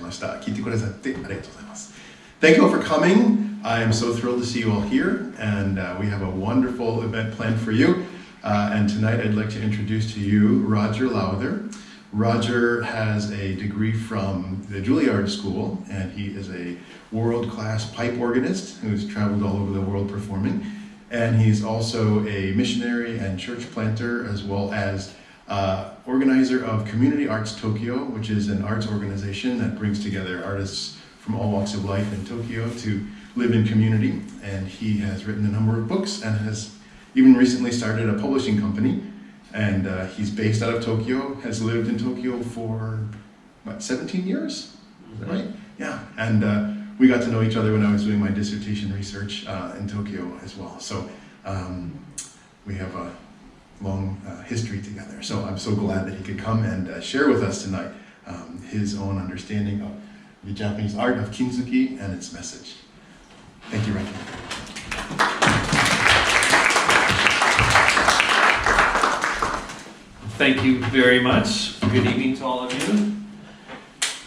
ました。聞いてくださってありがとうございます。Thank you all for coming. I am so thrilled to see you all here, and we have a wonderful event planned for you. And tonight I'd like to introduce to you Roger Lowther. Roger has a degree from the Juilliard School, and he is a world-class pipe organist who's traveled all over the world performing. And he's also a missionary and church planter, as well as organizer of Community Arts Tokyo, which is an arts organization that brings together artists from all walks of life in Tokyo to live in community. And he has written a number of books and has even recently started a publishing company. And he's based out of Tokyo, has lived in Tokyo for, 17 years? Is that right? Yeah. And we got to know each other when I was doing my dissertation research in Tokyo as well. So we have a long history together. So I'm so glad that he could come and share with us tonight his own understanding of the Japanese art of Kintsugi and its message. Thank you, Roger. Thank you very much. Good evening to all of you.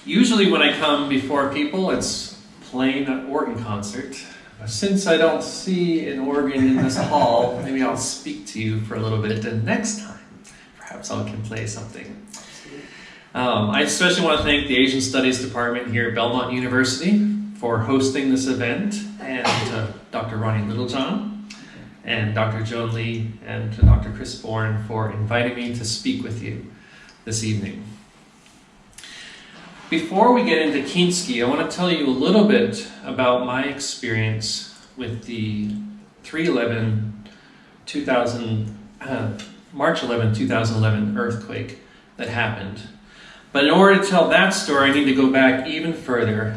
Usually when I come before people, it's playing an organ concert. Since I don't see an organ in this hall, maybe I'll speak to you for a little bit, and next time, perhaps I can play something. I especially want to thank the Asian Studies Department here at Belmont University for hosting this event, and Dr. Ronnie Littlejohn, and Dr. Joan Lee, and to Dr. Chris Bourne for inviting me to speak with you this evening. Before we get into Kintsugi, I want to tell you a little bit about my experience with the March 11, 2011 earthquake that happened. But in order to tell that story, I need to go back even further,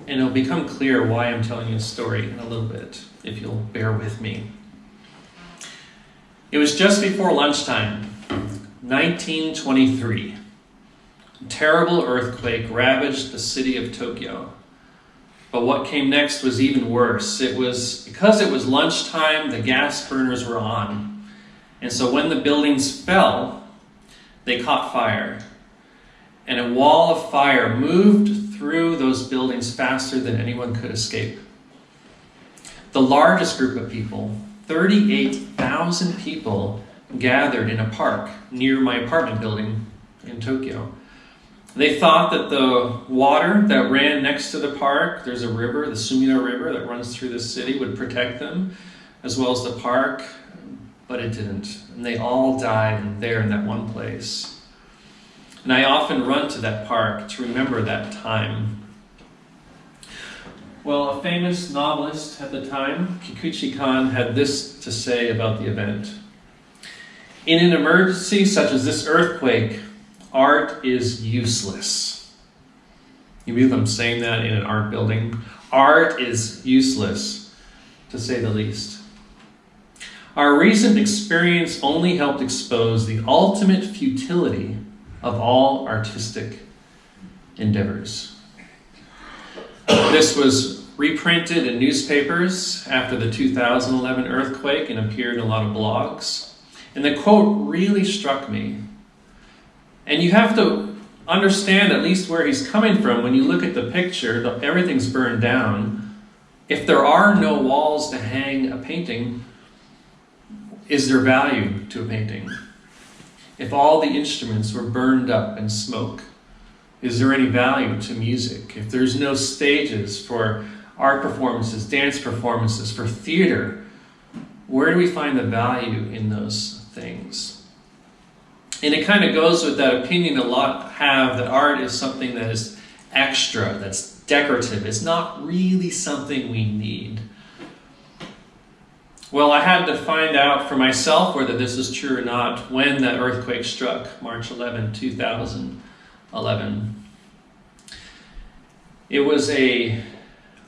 and it'll become clear why I'm telling you a story in a little bit, if you'll bear with me. It was just before lunchtime, 1923. A terrible earthquake ravaged the city of Tokyo. But what came next was even worse. Because it was lunchtime, the gas burners were on. And so when the buildings fell, they caught fire. And a wall of fire moved through those buildings faster than anyone could escape. The largest group of people, 38,000 people, gathered in a park near my apartment building in Tokyo. They thought that the water that ran next to the park, there's a river, the Sumida River that runs through the city, would protect them, as well as the park, but it didn't. And they all died there in that one place. And I often run to that park to remember that time. Well, a famous novelist at the time, Kikuchi Kan, had this to say about the event. In an emergency such as this earthquake, art is useless. You believe I'm saying that in an art building? Art is useless, to say the least. Our recent experience only helped expose the ultimate futility of all artistic endeavors. This was reprinted in newspapers after the 2011 earthquake and appeared in a lot of blogs. And the quote really struck me. And you have to understand at least where he's coming from. When you look at the picture, everything's burned down. If there are no walls to hang a painting, is there value to a painting? If all the instruments were burned up in smoke, is there any value to music? If there's no stages for art performances, dance performances, for theater, where do we find the value in those things? And it kind of goes with that opinion a lot have that art is something that is extra, that's decorative. It's not really something we need. Well, I had to find out for myself whether this is true or not when that earthquake struck, March 11, 2011.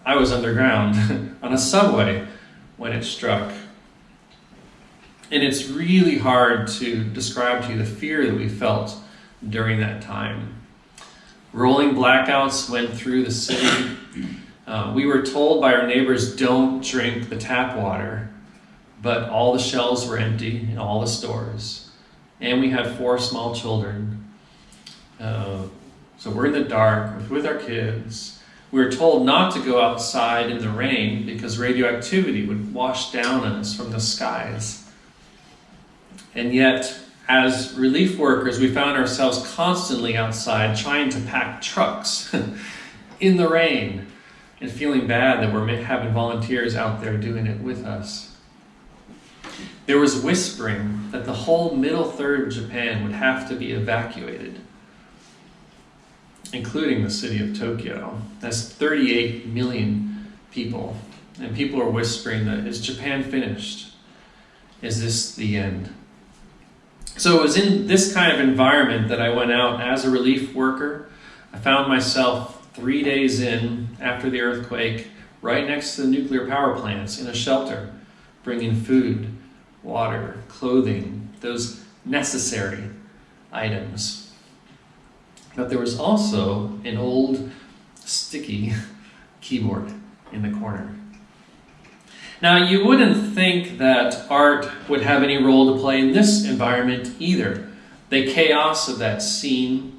I was underground on a subway when it struck. And it's really hard to describe to you the fear that we felt during that time. Rolling blackouts went through the city. We were told by our neighbors, don't drink the tap water. But all the shelves were empty in all the stores. And we had 4 small children. So we're in the dark with our kids. We were told not to go outside in the rain because radioactivity would wash down on us from the skies. And yet, as relief workers, we found ourselves constantly outside trying to pack trucks in the rain and feeling bad that we're having volunteers out there doing it with us. There was whispering that the whole middle third of Japan would have to be evacuated, including the city of Tokyo. That's 38 million people. And people are whispering that, is Japan finished? Is this the end? So it was in this kind of environment that I went out as a relief worker. I found myself 3 days in after the earthquake, right next to the nuclear power plants in a shelter, bringing food, water, clothing, those necessary items. But there was also an old, sticky keyboard in the corner. Now, you wouldn't think that art would have any role to play in this environment either. The chaos of that scene.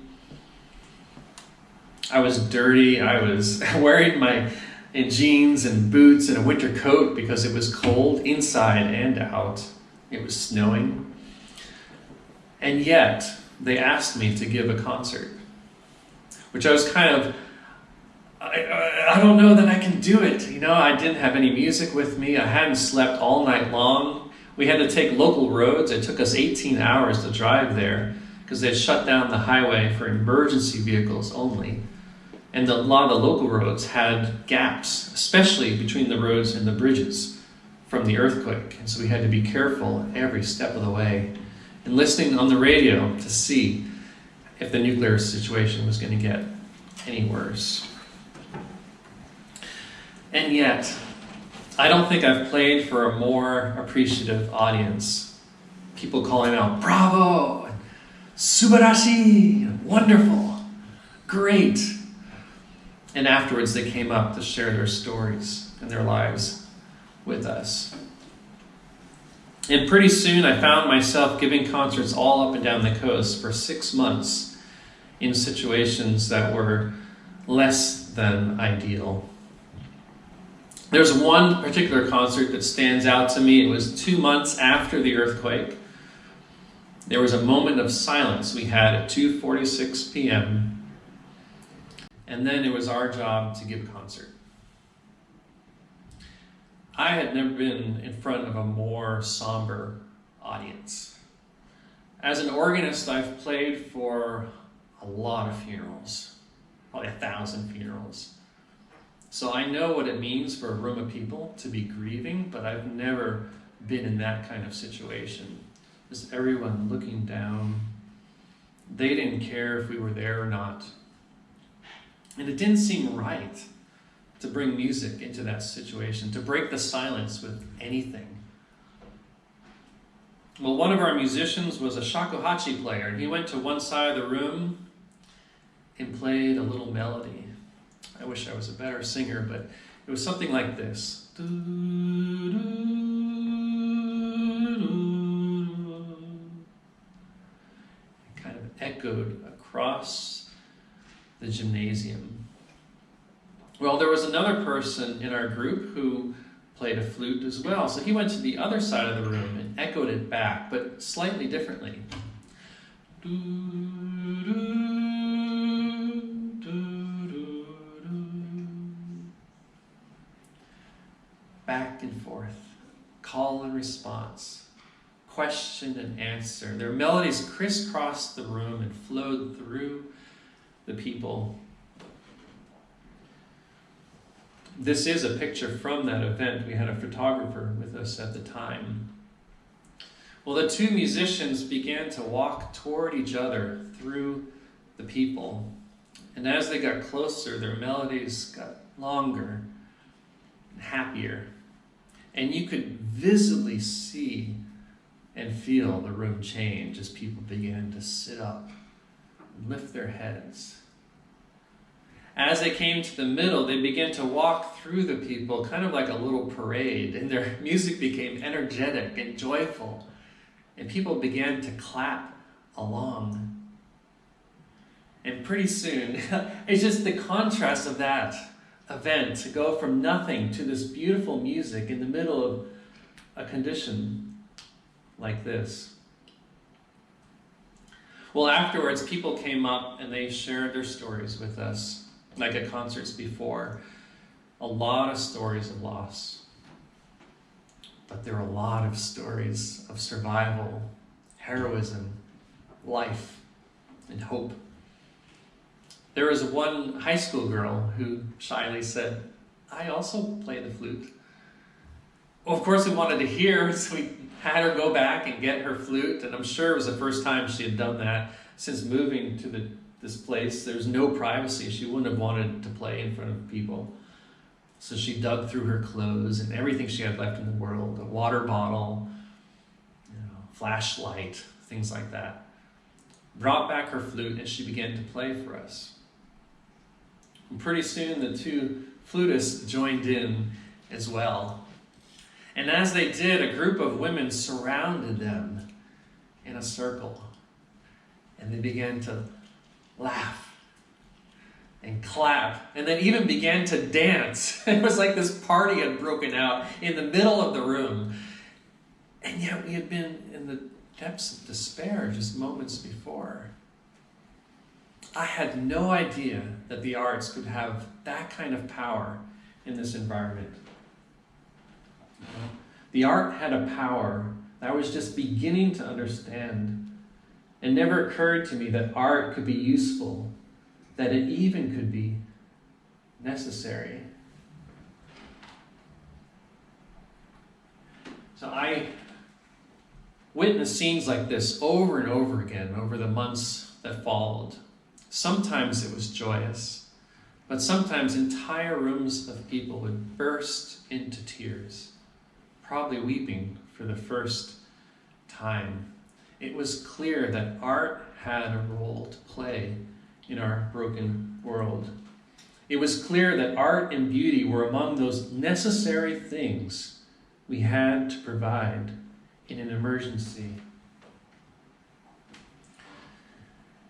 I was dirty. I was wearing my jeans and boots and a winter coat because it was cold inside and out. It was snowing. And yet, they asked me to give a concert, which I was kind of, I don't know that I can do it. You know, I didn't have any music with me. I hadn't slept all night long. We had to take local roads. It took us 18 hours to drive there because they shut down the highway for emergency vehicles only. And a lot of the local roads had gaps, especially between the roads and the bridges from the earthquake. And so we had to be careful every step of the way and listening on the radio to see if the nuclear situation was going to get any worse. And yet, I don't think I've played for a more appreciative audience. People calling out, bravo, subarashi, wonderful, great. And afterwards they came up to share their stories and their lives with us. And pretty soon I found myself giving concerts all up and down the coast for 6 months in situations that were less than ideal. There's one particular concert that stands out to me. It was 2 months after the earthquake. There was a moment of silence we had at 2:46 p.m. And then it was our job to give a concert. I had never been in front of a more somber audience. As an organist, I've played for a lot of funerals, probably 1,000 funerals. So I know what it means for a room of people to be grieving, but I've never been in that kind of situation. Just everyone looking down. They didn't care if we were there or not. And it didn't seem right to bring music into that situation, to break the silence with anything. Well, one of our musicians was a shakuhachi player, and he went to one side of the room and played a little melody. I wish I was a better singer, but it was something like this. It kind of echoed across the gymnasium. Well, there was another person in our group who played a flute as well. So he went to the other side of the room and echoed it back, but slightly differently. Back and forth, call and response, question and answer. Their melodies crisscrossed the room and flowed through the people. This is a picture from that event. We had a photographer with us at the time. Well, the two musicians began to walk toward each other through the people. And as they got closer, their melodies got longer and happier. And you could visibly see and feel the room change as people began to sit up and lift their heads. As they came to the middle, they began to walk through the people, kind of like a little parade, and their music became energetic and joyful, and people began to clap along. And pretty soon, it's just the contrast of that event to go from nothing to this beautiful music in the middle of a condition like this. Well, afterwards, people came up and they shared their stories with us, like at concerts before. A lot of stories of loss. But there are a lot of stories of survival, heroism, life, and hope. There was one high school girl who shyly said, "I also play the flute." Well, of course, we wanted to hear, so we had her go back and get her flute, and I'm sure it was the first time she had done that since moving to this place. There's no privacy. She wouldn't have wanted to play in front of people. So she dug through her clothes and everything she had left in the world, a water bottle, flashlight, things like that. Brought back her flute and she began to play for us. And pretty soon the two flutists joined in as well. And as they did, a group of women surrounded them in a circle. And they began to laugh and clap, and then even began to dance. It was like this party had broken out in the middle of the room. And yet we had been in the depths of despair just moments before. I had no idea that the arts could have that kind of power in this environment. The art had a power that I was just beginning to understand. It never occurred to me that art could be useful, that it even could be necessary. So I witnessed scenes like this over and over again over the months that followed. Sometimes it was joyous, but sometimes entire rooms of people would burst into tears, probably weeping for the first time. It was clear that art had a role to play in our broken world. It was clear that art and beauty were among those necessary things we had to provide in an emergency.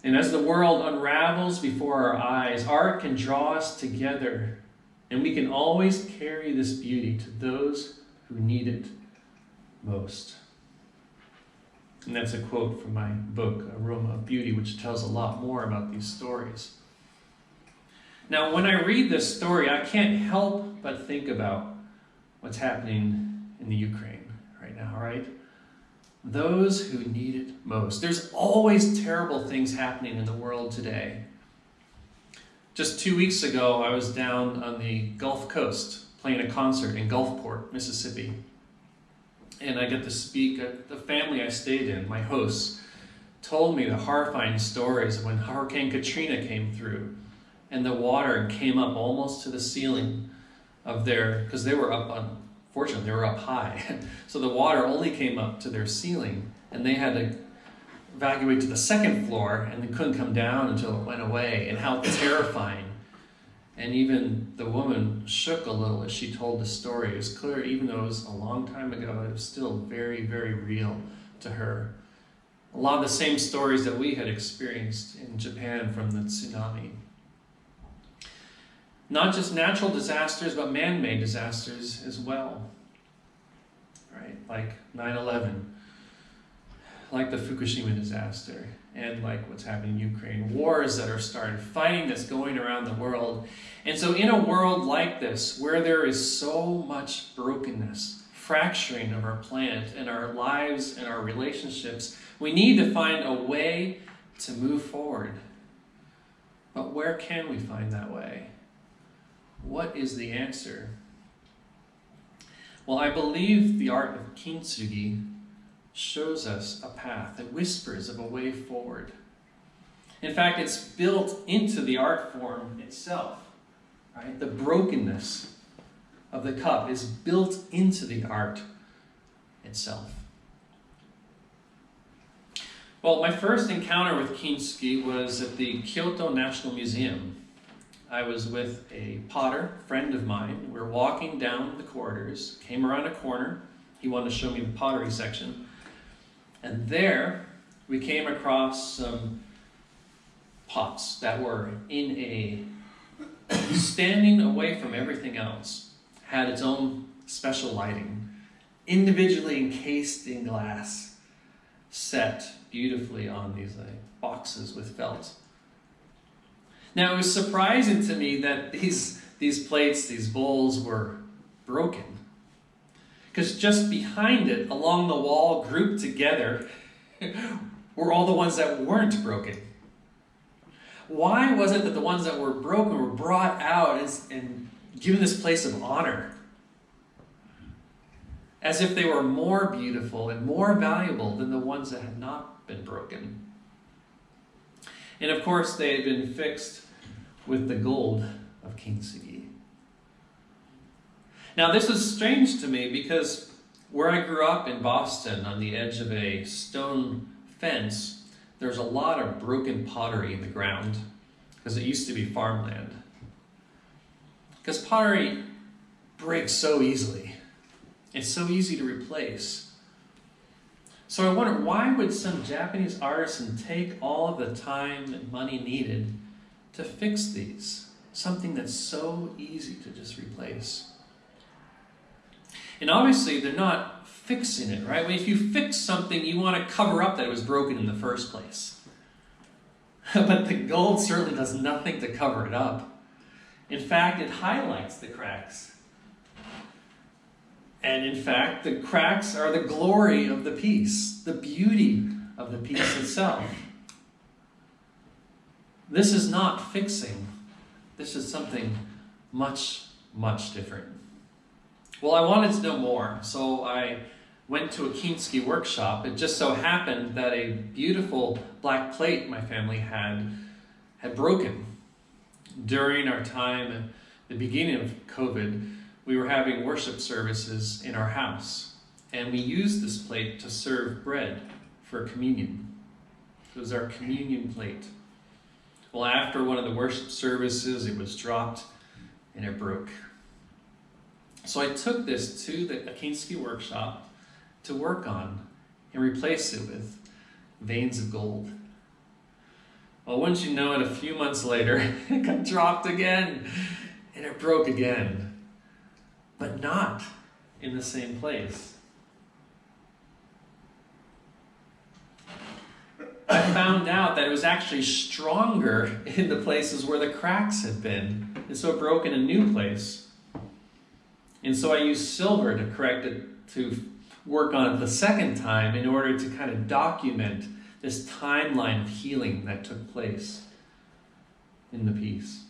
And as the world unravels before our eyes, art can draw us together, and we can always carry this beauty to those who need it most. And that's a quote from my book, Aroma of Beauty, which tells a lot more about these stories. Now, when I read this story, I can't help but think about what's happening in the Ukraine right now, right? Those who need it most. There's always terrible things happening in the world today. Just 2 weeks ago, I was down on the Gulf Coast playing a concert in Gulfport, Mississippi. And I get to speak at the family I stayed in. My hosts told me the horrifying stories of when Hurricane Katrina came through and the water came up almost to the ceiling of because they were up on, fortunately, they were up high. So the water only came up to their ceiling, and they had to evacuate to the second floor, and they couldn't come down until it went away, and how terrifying. And even the woman shook a little as she told the story. It was clear, even though it was a long time ago, it was still very, very real to her. A lot of the same stories that we had experienced in Japan from the tsunami. Not just natural disasters, but man-made disasters as well. Right? Like 9/11, like the Fukushima disaster, and like what's happening in Ukraine. Wars that are started, fighting that's going around the world. And so in a world like this, where there is so much brokenness, fracturing of our planet and our lives and our relationships, we need to find a way to move forward. But where can we find that way? What is the answer? Well, I believe the art of Kintsugi shows us a path. It whispers of a way forward. In fact, it's built into the art form itself. Right? The brokenness of the cup is built into the art itself. Well, my first encounter with Kintsugi was at the Kyoto National Museum. I was with a potter, friend of mine. We were walking down the corridors, came around a corner. He wanted to show me the pottery section. And there, we came across some pots that were standing away from everything else, had its own special lighting, individually encased in glass, set beautifully on these boxes with felt. Now, it was surprising to me that these plates, these bowls were broken. Because just behind it, along the wall, grouped together, were all the ones that weren't broken. Why was it that the ones that were broken were brought out and given this place of honor? As if they were more beautiful and more valuable than the ones that had not been broken. And of course, they had been fixed with the gold of Kintsugi. Now, this is strange to me because where I grew up in Boston, on the edge of a stone fence, there's a lot of broken pottery in the ground because it used to be farmland. Because pottery breaks so easily. It's so easy to replace. So I wonder, why would some Japanese artisan take all of the time and money needed to fix these? Something that's so easy to just replace. And obviously, they're not fixing it, right? If you fix something, you want to cover up that it was broken in the first place. But the gold certainly does nothing to cover it up. In fact, it highlights the cracks. And in fact, the cracks are the glory of the piece, the beauty of the piece itself. This is not fixing. This is something much, much different. Well, I wanted to know more, so I went to a Kintsugi workshop. It just so happened that a beautiful black plate my family had broken. During our time at the beginning of COVID, we were having worship services in our house, and we used this plate to serve bread for communion. It was our communion plate. Well, after one of the worship services, it was dropped and it broke. So I took this to the Kintsugi workshop to work on and replace it with veins of gold. Well, wouldn't you know it, a few months later, it got dropped again and it broke again, but not in the same place. I found out that it was actually stronger in the places where the cracks had been, and so it broke in a new place. And so I used silver to correct it, to work on it the second time in order to kind of document this timeline of healing that took place in the piece.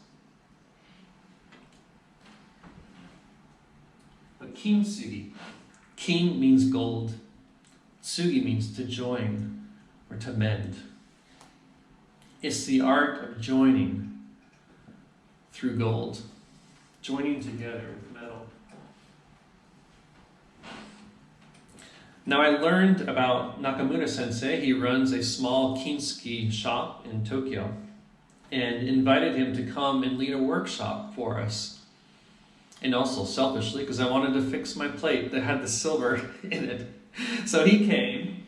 But Kintsugi, kin means gold, tsugi means to join or to mend. It's the art of joining through gold, joining together with metal. Now, I learned about Nakamura sensei. He runs a small Kintsugi shop in Tokyo, and invited him to come and lead a workshop for us. And also selfishly, because I wanted to fix my plate that had the silver in it. So he came,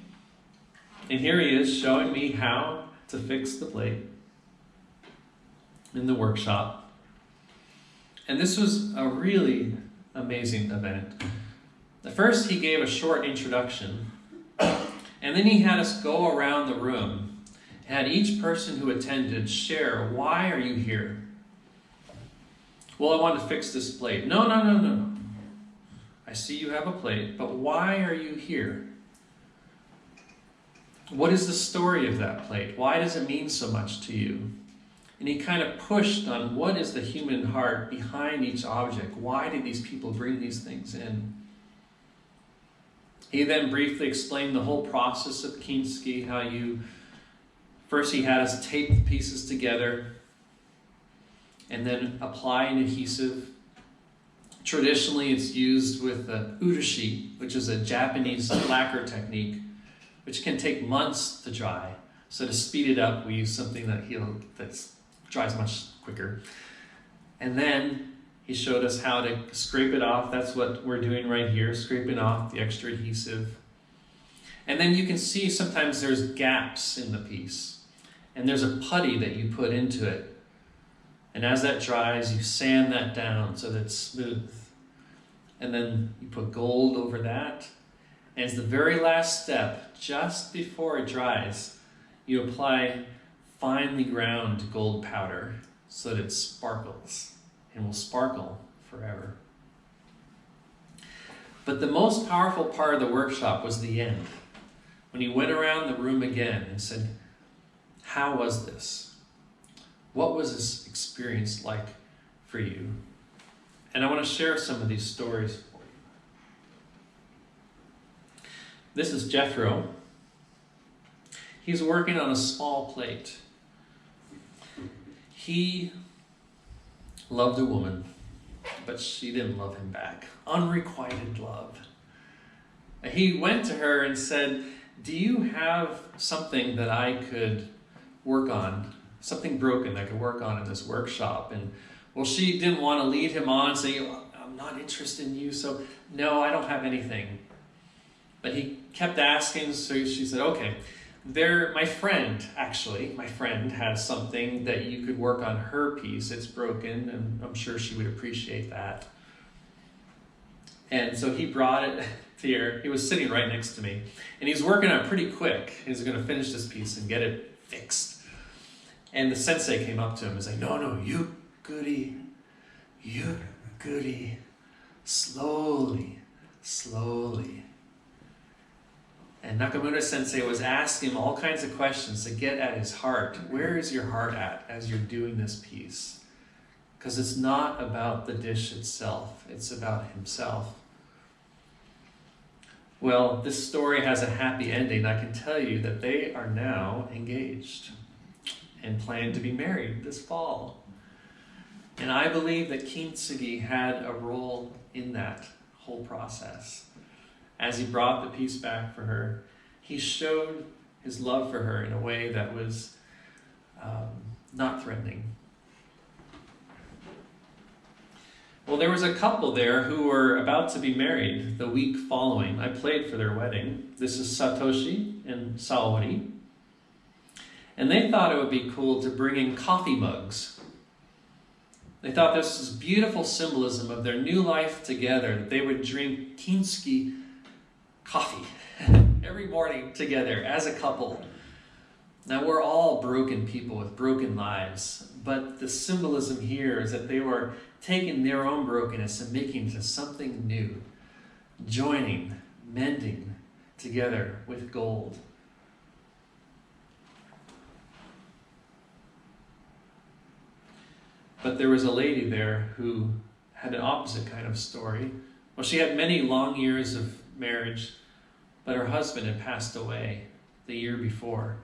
and here he is showing me how to fix the plate in the workshop. And this was a really amazing event. At first, he gave a short introduction, and then he had us go around the room, and had each person who attended share, why are you here? Well, I want to fix this plate. No. I see you have a plate, but why are you here? What is the story of that plate? Why does it mean so much to you? And he kind of pushed on what is the human heart behind each object? Why did these people bring these things in? He then briefly explained the whole process of Kintsugi, how first he had us tape the pieces together and then apply an adhesive. Traditionally, it's used with the urushi, which is a Japanese lacquer technique, which can take months to dry. So to speed it up, we use something that dries much quicker. And then he showed us how to scrape it off. That's what we're doing right here, scraping off the extra adhesive. And then you can see sometimes there's gaps in the piece. And there's a putty that you put into it. And as that dries, you sand that down so that it's smooth. And then you put gold over that. And as the very last step, just before it dries, you apply finely ground gold powder so that it sparkles and will sparkle forever. But the most powerful part of the workshop was the end, when he went around the room again and said, how was this? What was this experience like for you? And I want to share some of these stories for you. This is Jethro. He's working on a small plate. He loved a woman, but she didn't love him back. Unrequited love. He went to her and said, do you have something that I could work on? Something broken that I could work on in this workshop? And well, she didn't want to lead him on, saying, I'm not interested in you, so no, I don't have anything. But he kept asking, so she said, okay, my friend has something that you could work on her piece. It's broken, and I'm sure she would appreciate that. And so he brought it here. He was sitting right next to me, and he's working on it pretty quick. He's going to finish this piece and get it fixed. And the sensei came up to him and said, no, you goody, slowly. And Nakamura Sensei was asking him all kinds of questions to get at his heart. Where is your heart at as you're doing this piece? Because it's not about the dish itself. It's about himself. Well, this story has a happy ending. I can tell you that they are now engaged and plan to be married this fall. And I believe that Kintsugi had a role in that whole process. As he brought the piece back for her, he showed his love for her in a way that was not threatening. Well, there was a couple there who were about to be married the week following. I played for their wedding. This is Satoshi and Saori. And they thought it would be cool to bring in coffee mugs. They thought this was beautiful symbolism of their new life together, that they would drink Kintsugi coffee every morning together as a couple. Now, we're all broken people with broken lives, but the symbolism here is that they were taking their own brokenness and making it into something new, joining, mending together with gold. But there was a lady there who had an opposite kind of story. Well, she had many long years of marriage, but her husband had passed away the year before.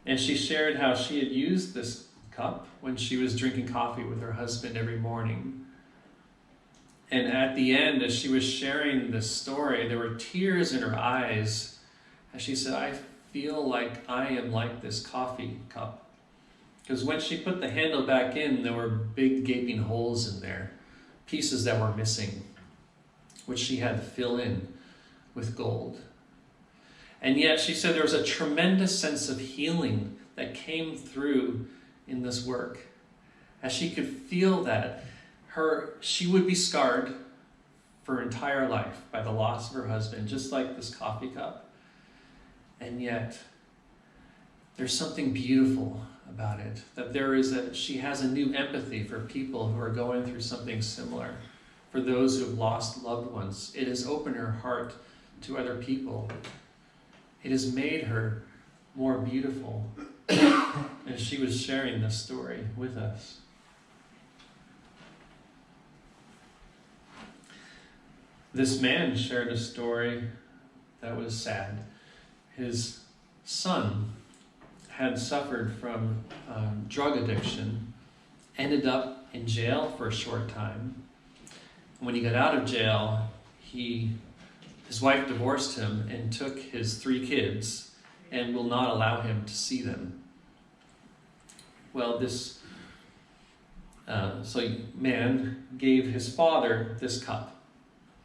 And she shared how she had used this cup when she was drinking coffee with her husband every morning. And at the end, as she was sharing this story, there were tears in her eyes as she said, I feel like I am like this coffee cup. Because when she put the handle back in, there were big gaping holes in there, pieces that were missing, which she had to fill in with gold. And yet she said there was a tremendous sense of healing that came through in this work. As she could feel that she would be scarred for her entire life by the loss of her husband, just like this coffee cup. And yet there's something beautiful about it, that she has a new empathy for people who are going through something similar, for those who have lost loved ones. It has opened her heart to other people. It has made her more beautiful as she was sharing this story with us. This man shared a story that was sad. His son had suffered from drug addiction, ended up in jail for a short time. When he got out of jail, his wife divorced him and took his 3 kids and will not allow him to see them. Well, this man gave his father this cup.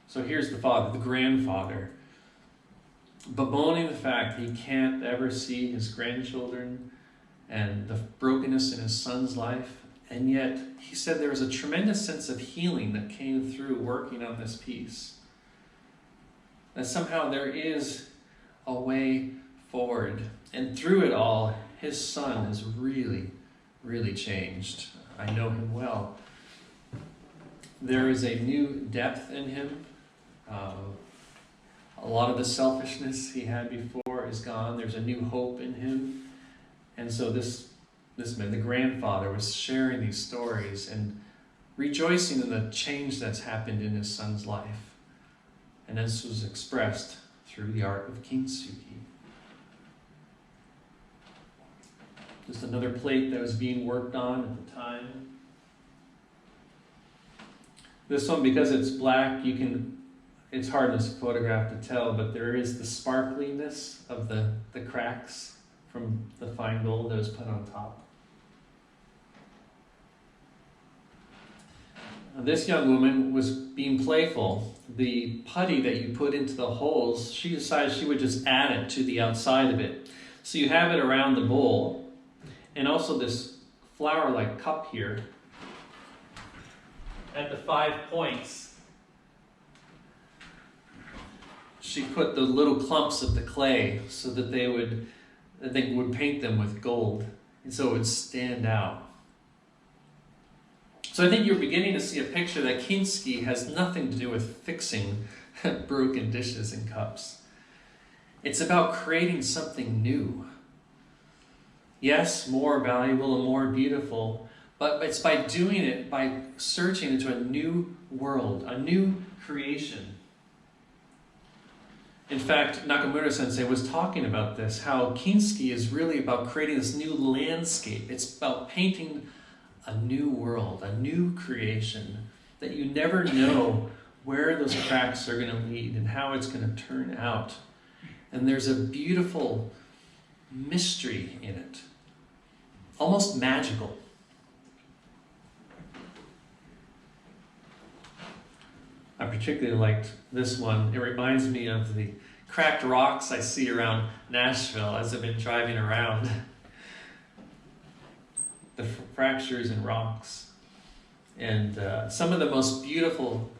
So here's the father, the grandfather, bemoaning the fact he can't ever see his grandchildren and the brokenness in his son's life. And yet, he said there was a tremendous sense of healing that came through working on this piece. That somehow there is a way forward. And through it all, his son is really, really changed. I know him well. There is a new depth in him. A lot of the selfishness he had before is gone. There's a new hope in him. And so this man, the grandfather, was sharing these stories and rejoicing in the change that's happened in his son's life. And this was expressed through the art of Kintsugi. Just another plate that was being worked on at the time. This one, because it's black, it's hard in this photograph to tell, but there is the sparkliness of the cracks from the fine gold that was put on top. This young woman was being playful. The putty that you put into the holes, she decided she would just add it to the outside of it. So you have it around the bowl, and also this flower-like cup here. At the 5 points, she put the little clumps of the clay so that they would paint them with gold, and so it would stand out. So I think you're beginning to see a picture that Kintsugi has nothing to do with fixing broken dishes and cups. It's about creating something new. Yes, more valuable and more beautiful, but it's by doing it, by searching into a new world, a new creation. In fact, Nakamura-sensei was talking about this, how Kintsugi is really about creating this new landscape. It's about painting a new world, a new creation, that you never know where those cracks are going to lead and how it's going to turn out. And there's a beautiful mystery in it, almost magical. I particularly liked this one. It reminds me of the cracked rocks I see around Nashville as I've been driving around. The fractures in rocks. And some of the most beautiful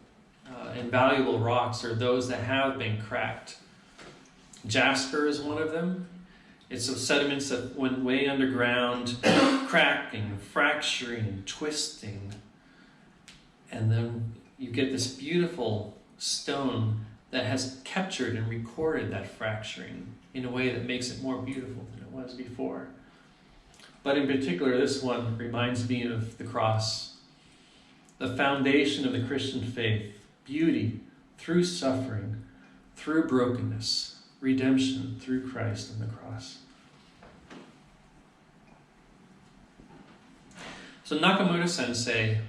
and valuable rocks are those that have been cracked. Jasper is one of them. It's the sediments that went way underground, cracking, fracturing, twisting. And then you get this beautiful stone that has captured and recorded that fracturing in a way that makes it more beautiful than it was before. But in particular, this one reminds me of the cross, the foundation of the Christian faith, beauty through suffering, through brokenness, redemption through Christ and the cross. So Nakamura-sensei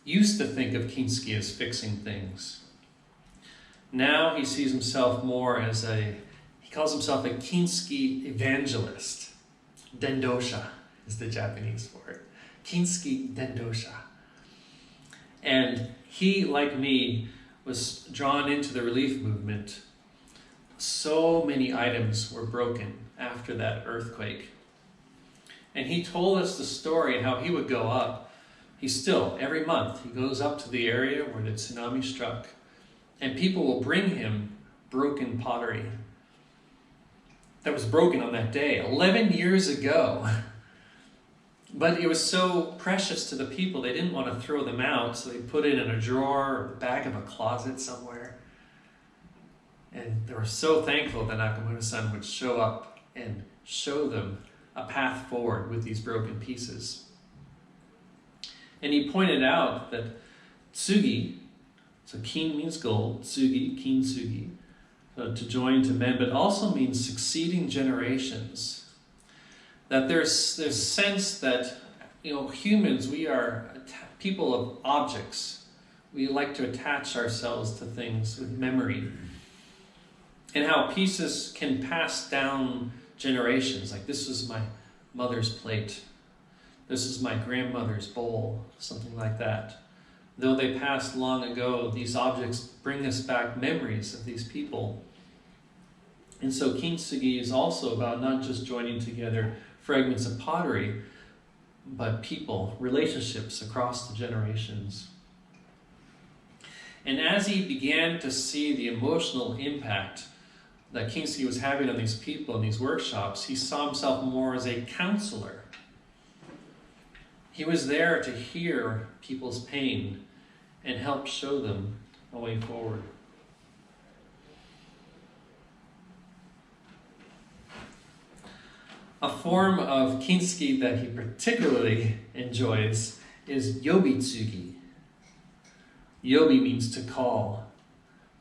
used to think of Kintsugi as fixing things. Now he sees himself more as he calls himself a Kintsugi Evangelist. Dendosha is the Japanese for it. Kintsugi Dendosha. And he, like me, was drawn into the relief movement. So many items were broken after that earthquake. And he told us the story how he would go up. He still, every month, he goes up to the area where the tsunami struck. And people will bring him broken pottery that was broken on that day, 11 years ago. But it was so precious to the people, they didn't want to throw them out, so they put it in a drawer or the back of a closet somewhere. And they were so thankful that Nakamura-san would show up and show them a path forward with these broken pieces. And he pointed out that tsugi, so kin means gold, tsugi, kintsugi, to join to mend, but also means succeeding generations. That there's sense that, humans, we are people of objects. We like to attach ourselves to things with memory. And how pieces can pass down generations. Like, this was my mother's plate. This is my grandmother's bowl, something like that. Though they passed long ago, these objects bring us back memories of these people. And so Kintsugi is also about not just joining together fragments of pottery, but people, relationships across the generations. And as he began to see the emotional impact that Kintsugi was having on these people in these workshops, he saw himself more as a counselor. He was there to hear people's pain and help show them a way forward. A form of Kintsugi that he particularly enjoys is Yobitsuki. Yobi means to call.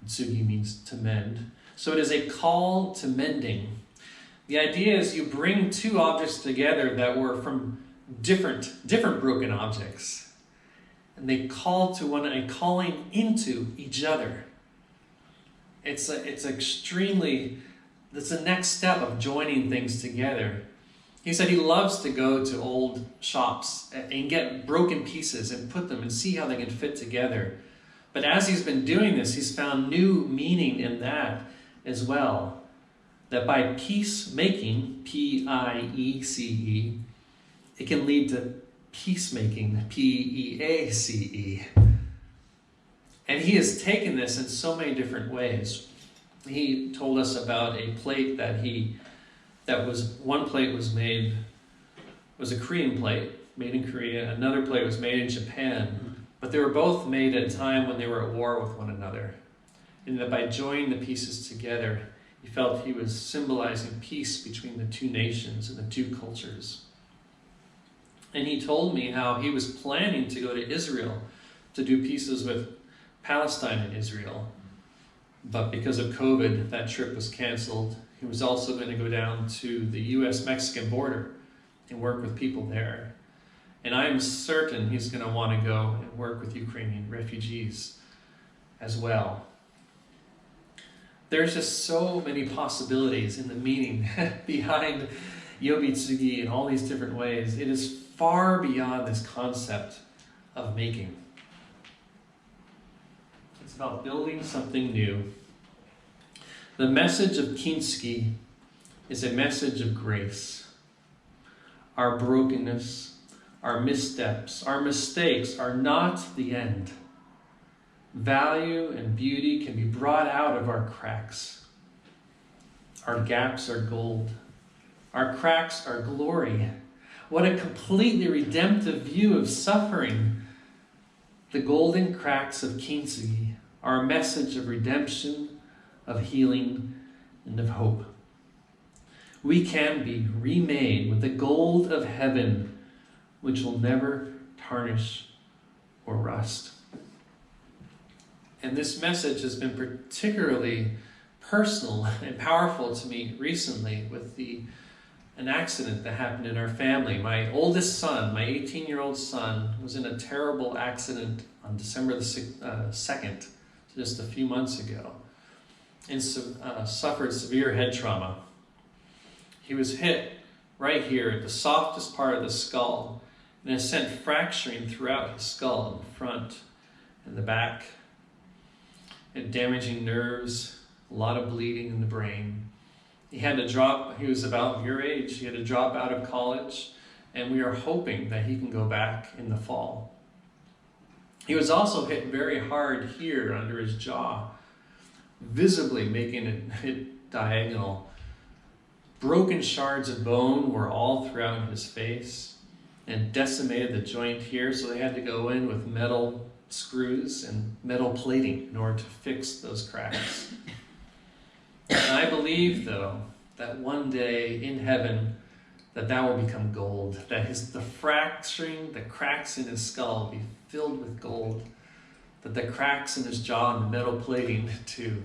Tsugi means to mend. So it is a call to mending. The idea is you bring two objects together that were from different broken objects. And they call to one another, calling into each other. It's the next step of joining things together. He said he loves to go to old shops and get broken pieces and put them and see how they can fit together. But as he's been doing this, he's found new meaning in that as well. That by peacemaking, P-I-E-C-E, it can lead to peacemaking, P-E-A-C-E. And he has taken this in so many different ways. He told us about a plate one plate was a Korean plate, made in Korea. Another plate was made in Japan. But they were both made at a time when they were at war with one another. And that by joining the pieces together, he felt he was symbolizing peace between the two nations and the two cultures. And he told me how he was planning to go to Israel to do pieces with Palestine and Israel. But because of COVID, that trip was canceled. He was also going to go down to the U.S.-Mexican border and work with people there. And I am certain he's going to want to go and work with Ukrainian refugees as well. There's just so many possibilities in the meaning behind Yobitsuki in all these different ways. It is far beyond this concept of making. It's about building something new. The message of Kintsugi is a message of grace. Our brokenness, our missteps, our mistakes are not the end. Value and beauty can be brought out of our cracks. Our gaps are gold. Our cracks are glory. What a completely redemptive view of suffering. The golden cracks of Kintsugi are a message of redemption, of healing, and of hope. We can be remade with the gold of heaven, which will never tarnish or rust. And this message has been particularly personal and powerful to me recently with an accident that happened in our family. My oldest son, my 18-year-old son, was in a terrible accident on December the 2nd, just a few months ago, and suffered severe head trauma. He was hit right here at the softest part of the skull, and it sent fracturing throughout his skull in the front and the back, and damaging nerves, a lot of bleeding in the brain. He was about your age, he had to drop out of college, and we are hoping that he can go back in the fall. He was also hit very hard here under his jaw, visibly making it diagonal. Broken shards of bone were all throughout his face and decimated the joint here, so they had to go in with metal screws and metal plating in order to fix those cracks. And I believe, though, that one day in heaven, that will become gold, that the fracturing, the cracks in his skull will be filled with gold, that the cracks in his jaw and the metal plating too,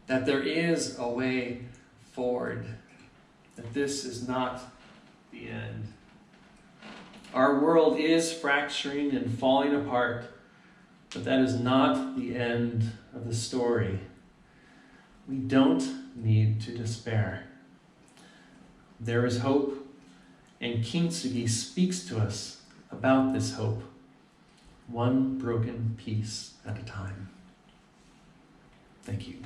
that there is a way forward, that this is not the end. Our world is fracturing and falling apart, but that is not the end of the story. We don't need to despair. There is hope, and Kintsugi speaks to us about this hope, one broken piece at a time. Thank you.